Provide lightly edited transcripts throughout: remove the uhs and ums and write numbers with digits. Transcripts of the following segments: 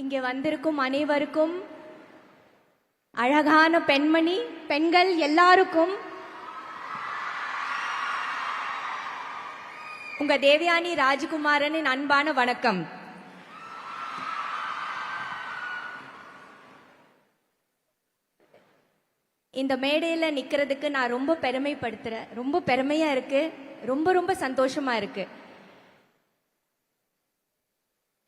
இங்கே வந்திருக்கும் அனைவருக்கும், அழகான பெண்கள் எல்லாருக்கும் உங்க தேவயானி ராஜகுமாரனின் அன்பான வணக்கம். இந்த மேடையில் நிக்கிறதுக்கு நான் ரொம்ப பெருமைப்படுத்துறேன். ரொம்ப பெருமையா இருக்கு, ரொம்ப சந்தோஷமா இருக்கு.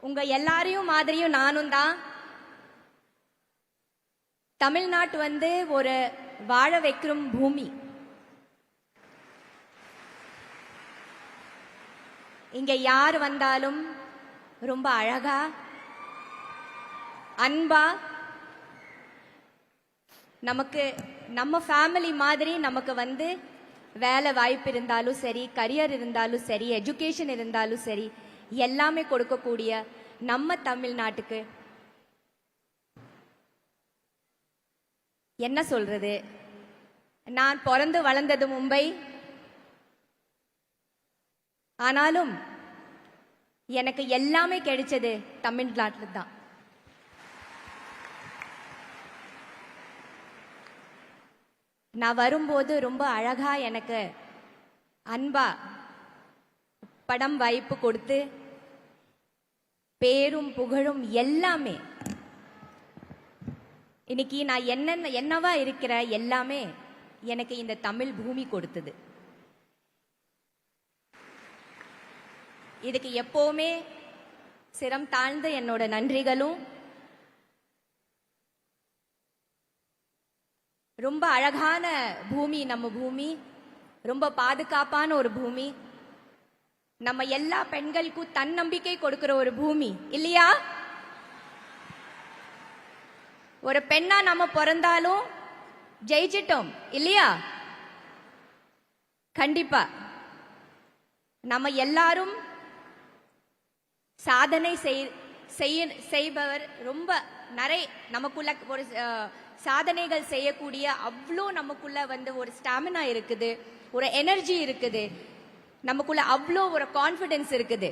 உங்க எல்லாரையும் மாதிரியும் நானும் தான். தமிழ்நாட்டு ஒரு வாழ வைக்கும் பூமி. இங்க யார் வந்தாலும் ரொம்ப அழகா, அன்பா, நமக்கு நம்ம ஃபேமிலி மாதிரி நமக்கு வேலை வாய்ப்பு இருந்தாலும் சரி, கரியர் இருந்தாலும் சரி, எஜுகேஷன் இருந்தாலும் சரி, எல்லாமே கொடுக்கக்கூடிய நம்ம தமிழ்நாட்டுக்கு என்ன சொல்றது. நான் பிறந்து வளர்ந்தது மும்பை. ஆனாலும் எனக்கு எல்லாமே கிடைச்சது தமிழ்நாட்டில் தான். நான் வரும்போது ரொம்ப அழகா எனக்கு அன்பா படம் வாய்ப்பு கொடுத்து பேரும் புகழும் எல்லாமே இன்னைக்கு நான் என்னவா இருக்கிற எல்லாமே எனக்கு இந்த தமிழ் பூமி கொடுத்தது. இதுக்கு எப்பவுமே சிரம் தாழ்ந்த என்னோட நன்றிகளும். ரொம்ப அழகான பூமி நம்ம பூமி, ரொம்ப பாதுகாப்பான ஒரு பூமி, நம்ம எல்லா பெண்களுக்கும் தன்னம்பிக்கை கொடுக்கிற ஒரு பூமி இல்லையா? ஒரு பெண்ணா நம்ம பிறந்தாலும் ஜெயிச்சிட்டோம் இல்லையா? கண்டிப்பா நம்ம எல்லாரும் சாதனை செய்பவர். ரொம்ப நிறைய நமக்குள்ள ஒரு சாதனைகள் செய்யக்கூடிய அவ்வளோ நமக்குள்ள ஒரு ஸ்டாமினா இருக்குது, ஒரு எனர்ஜி இருக்குது, நமக்குள்ள அவ்வளோ ஒரு கான்ஃபிடன்ஸ் இருக்குது.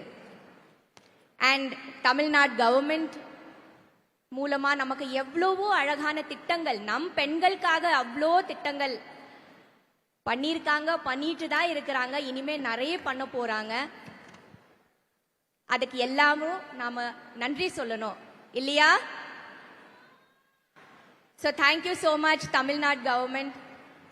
அண்ட் தமிழ்நாடு கவர்மெண்ட் மூலமா நமக்கு எவ்வளவோ அழகான திட்டங்கள், நம் பெண்களுக்காக அவ்வளோ திட்டங்கள் பண்ணியிருக்காங்க, பண்ணிட்டு தான் இருக்கிறாங்க, இனிமே நிறைய பண்ண போறாங்க. அதுக்கு எல்லாமும் நாம நன்றி சொல்லணும் இல்லையா? So thank you so much, Tamil Nadu government.